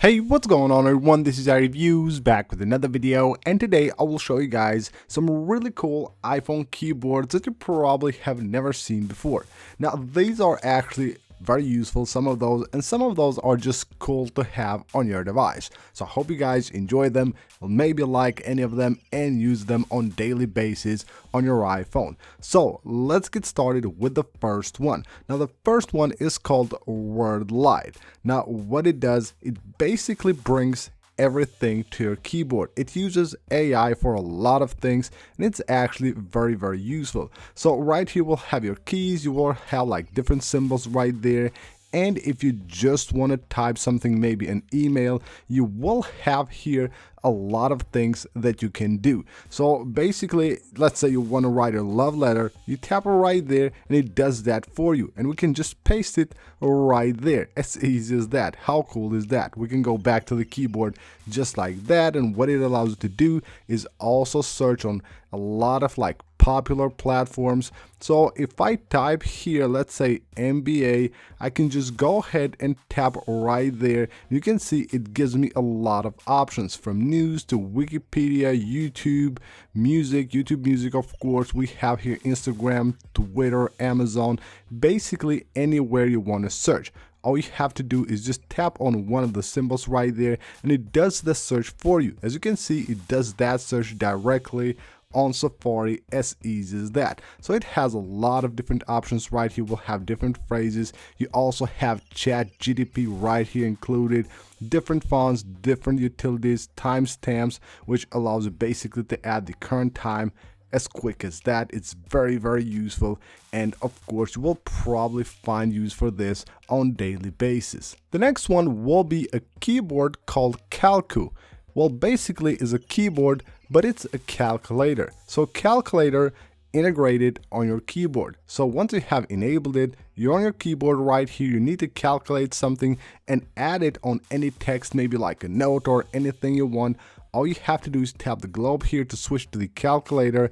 Hey, what's going on everyone, this is iReviews back with another video, and today I will show you guys some really cool iPhone keyboards that you probably have never seen before. Now these are actually very useful, some of those are just cool to have on your device. So I hope you guys enjoy them, maybe like any of them and use them on daily basis on your iPhone. So let's get started with the first one. Now the first one is called WordLight. Now what it does, it basically brings everything to your keyboard. It uses AI for a lot of things and it's actually very useful. So right here we'll have your keys, you will have like different symbols right there, and if you just want to type something, maybe an email, you will have here a lot of things that you can do. So basically, let's say you want to write a love letter, you tap it right there and it does that for you, and we can just paste it right there. As easy as that. How cool is that? We can go back to the keyboard just like that, and what it allows you to do is also search on a lot of like popular platforms. So if I type here, let's say MBA, I can just go ahead and tap right there. You can see it gives me a lot of options, from news to Wikipedia, YouTube Music, of course. We have here Instagram, Twitter, Amazon, basically anywhere you want to search. All you have to do is just tap on one of the symbols right there and it does the search for you. As you can see, it does that search directly on Safari, as easy as that. So it has a lot of different options right here. We'll have different phrases. You also have chat GTP right here included, different fonts, different utilities, timestamps, which allows you basically to add the current time as quick as that. It's very useful, and of course you will probably find use for this on daily basis. The next one will be a keyboard called Calku. Well, basically is a keyboard, but it's a calculator. So calculator integrated on your keyboard. So once you have enabled it, you're on your keyboard right here, you need to calculate something and add it on any text, maybe like a note or anything you want. All you have to do is tap the globe here to switch to the calculator,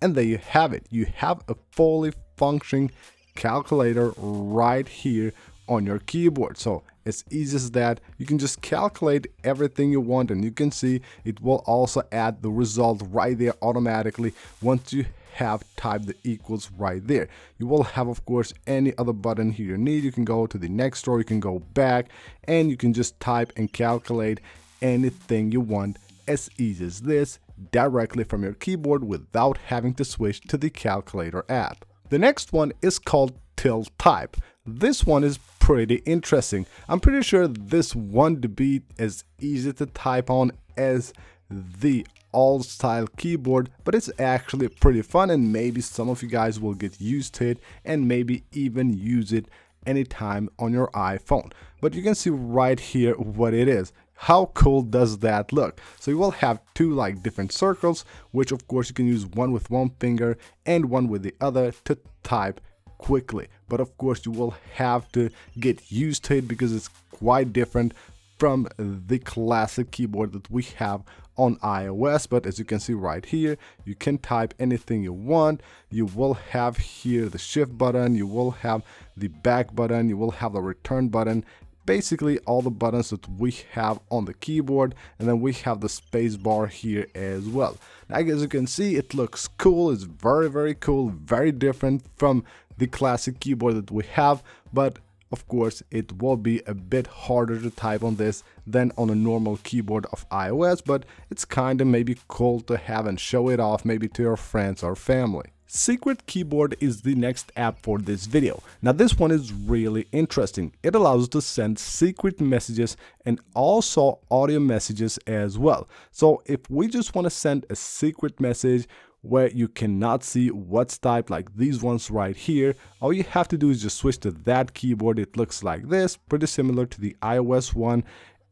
and there you have it. You have a fully functioning calculator right here on your keyboard. So as easy as that, you can just calculate everything you want, and you can see it will also add the result right there automatically once you have typed the equals right there. You will have, of course, any other button here you need. You can go to the next row, you can go back, and you can just type and calculate anything you want as easy as this directly from your keyboard without having to switch to the calculator app. The next one is called TiltType. This one is pretty interesting. I'm pretty sure this won't be as easy to type on as the old style keyboard, but it's actually pretty fun, and maybe some of you guys will get used to it and maybe even use it anytime on your iPhone. But you can see right here what it is. How cool does that look? So you will have two like different circles, which of course you can use one with one finger and one with the other to type quickly. But of course you will have to get used to it because it's quite different from the classic keyboard that we have on iOS. But as you can see right here, you can type anything you want. You will have here the shift button, you will have the back button, you will have the return button, basically all the buttons that we have on the keyboard, and then we have the space bar here as well. Now as you can see, it looks cool. It's very cool, very different from the classic keyboard that we have, but of course it will be a bit harder to type on this than on a normal keyboard of iOS, but it's kinda maybe cool to have and show it off maybe to your friends or family. Secret Keyboard is the next app for this video. Now this one is really interesting. It allows you to send secret messages and also audio messages as well. So if we just want to send a secret message where you cannot see what's typed, like these ones right here, all you have to do is just switch to that keyboard. It looks like this, pretty similar to the iOS one,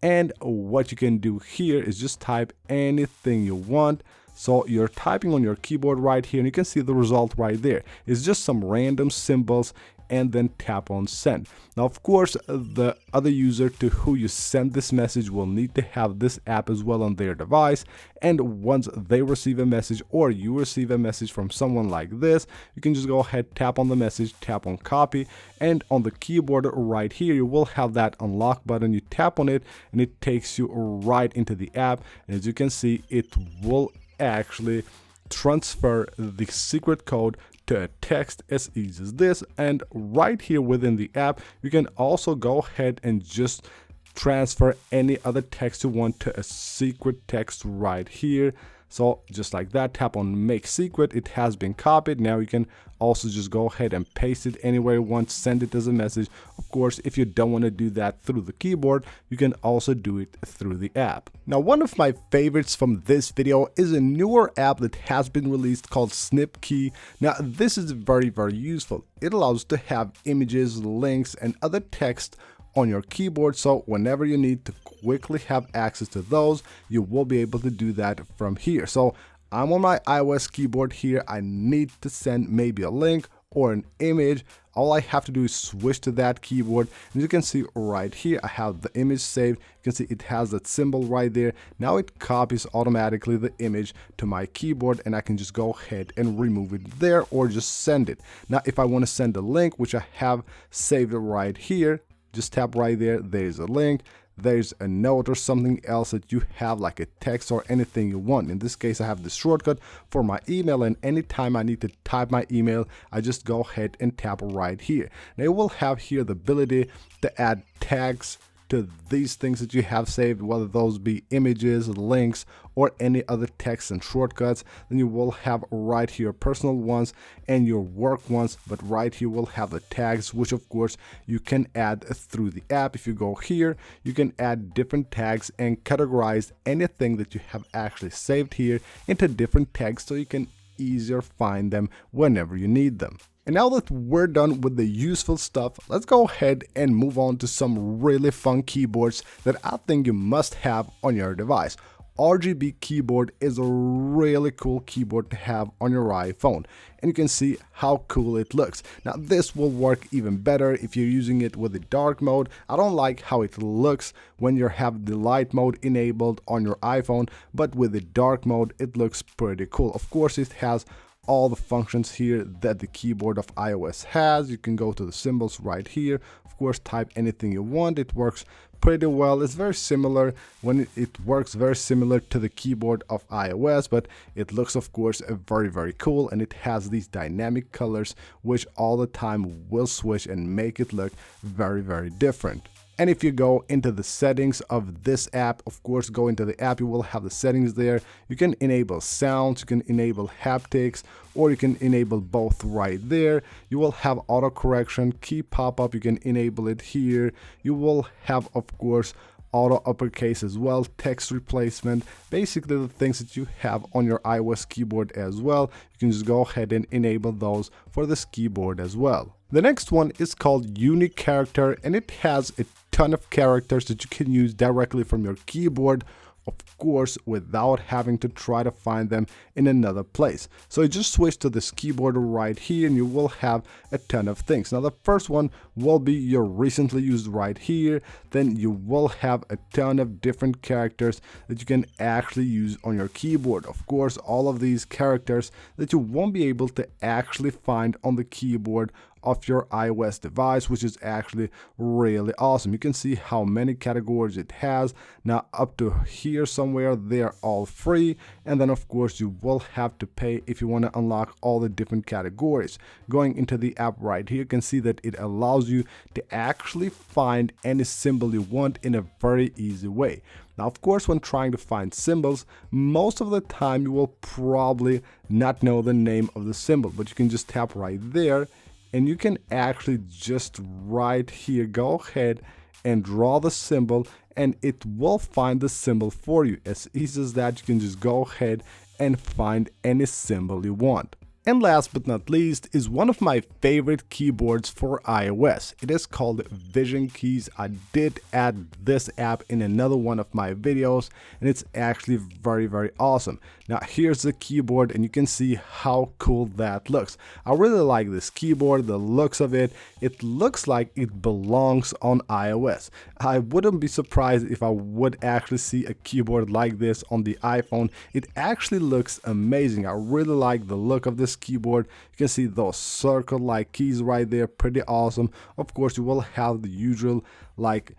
and what you can do here is just type anything you want. So you're typing on your keyboard right here, and you can see the result right there. It's just some random symbols and then tap on send. Now of course the other user to who you send this message will need to have this app as well on their device, and once they receive a message or you receive a message from someone like this, you can just go ahead, tap on the message, tap on copy, and on the keyboard right here you will have that unlock button. You tap on it and it takes you right into the app, and as you can see it will actually transfer the secret code to a text as easy as this. And right here within the app you can also go ahead and just transfer any other text you want to a secret text right here. So just like that, tap on make secret, it has been copied. Now you can also just go ahead and paste it anywhere you want, send it as a message. Of course, if you don't want to do that through the keyboard, you can also do it through the app. Now, one of my favorites from this video is a newer app that has been released called SnipKey. Now, this is very useful. It allows to have images, links, and other text on your keyboard, so whenever you need to quickly have access to those, you will be able to do that from here. So I'm on my iOS keyboard here, I need to send maybe a link or an image. All I have to do is switch to that keyboard, and you can see right here I have the image saved. You can see it has that symbol right there. Now it copies automatically the image to my keyboard, and I can just go ahead and remove it there or just send it. Now if I want to send a link, which I have saved right here, just tap right there, there's a link, there's a note or something else that you have, like a text or anything you want. In this case I have the shortcut for my email, and anytime I need to type my email I just go ahead and tap right here. Now you will have here the ability to add tags to these things that you have saved, whether those be images, links, or any other text and shortcuts. Then you will have right here personal ones and your work ones, but right here will have the tags, which of course you can add through the app. If you go here, you can add different tags and categorize anything that you have actually saved here into different tags, so you can easier find them whenever you need them. And now that we're done with the useful stuff, let's go ahead and move on to some really fun keyboards that I think you must have on your device. RGB Keyboard is a really cool keyboard to have on your iPhone, and you can see how cool it looks. Now this will work even better if you're using it with the dark mode. I don't like how it looks when you have the light mode enabled on your iPhone, but with the dark mode it looks pretty cool. Of course it has all the functions here that the keyboard of iOS has. You can go to the symbols right here, of course type anything you want. It works pretty well. It's very similar it works very similar to the keyboard of iOS, but it looks of course very cool, and it has these dynamic colors which all the time will switch and make it look very different. And if you go into the settings of this app, of course, go into the app, you will have the settings there. You can enable sounds, you can enable haptics, or you can enable both right there. You will have auto correction, key pop-up, you can enable it here. You will have, of course, auto uppercase as well, text replacement, basically the things that you have on your iOS keyboard as well. You can just go ahead and enable those for this keyboard as well. The next one is called UniChar, and it has a ton of characters that you can use directly from your keyboard, of course, without having to try to find them in another place. So you just switch to this keyboard right here and you will have a ton of things. Now the first one will be your recently used right here. Then you will have a ton of different characters that you can actually use on your keyboard. Of course, all of these characters that you won't be able to actually find on the keyboard of your iOS device, which is actually really awesome. You can see how many categories it has. Now up to here somewhere, they're all free, and then of course you will have to pay if you want to unlock all the different categories. Going into the app right here, you can see that it allows you to actually find any symbol you want in a very easy way. Now, of course, when trying to find symbols, most of the time you will probably not know the name of the symbol, but you can just tap right there and you can actually just right here go ahead and draw the symbol, and it will find the symbol for you. As easy as that, you can just go ahead and find any symbol you want. And last but not least is one of my favorite keyboards for iOS. It is called VisionKeys. I did add this app in another one of my videos, and it's actually very awesome. Now here's the keyboard, and you can see how cool that looks. I really like this keyboard, the looks of it. It looks like it belongs on iOS. I wouldn't be surprised if I would actually see a keyboard like this on the iPhone. It actually looks amazing. I really like the look of this keyboard. You can see those circle like keys right there, pretty awesome. Of course, you will have the usual like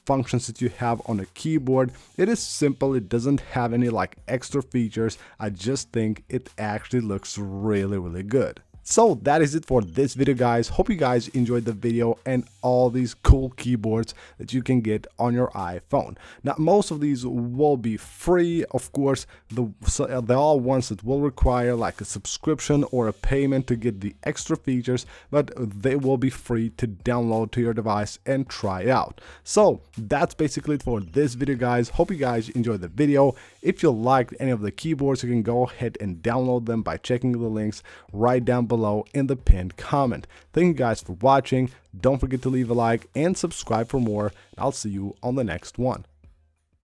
functions that you have on a keyboard. It is simple, it doesn't have any like extra features. I just think it actually looks really good. So that is it for this video, guys. Hope you guys enjoyed the video and all these cool keyboards that you can get on your iPhone. Now most of these will be free, of course. There are ones that will require like a subscription or a payment to get the extra features, but they will be free to download to your device and try out. So that's basically it for this video, guys. Hope you guys enjoyed the video. If you liked any of the keyboards, you can go ahead and download them by checking the links right down below in the pinned comment. Thank you guys for watching. Don't forget to leave a like and subscribe for more. I'll see you on the next one.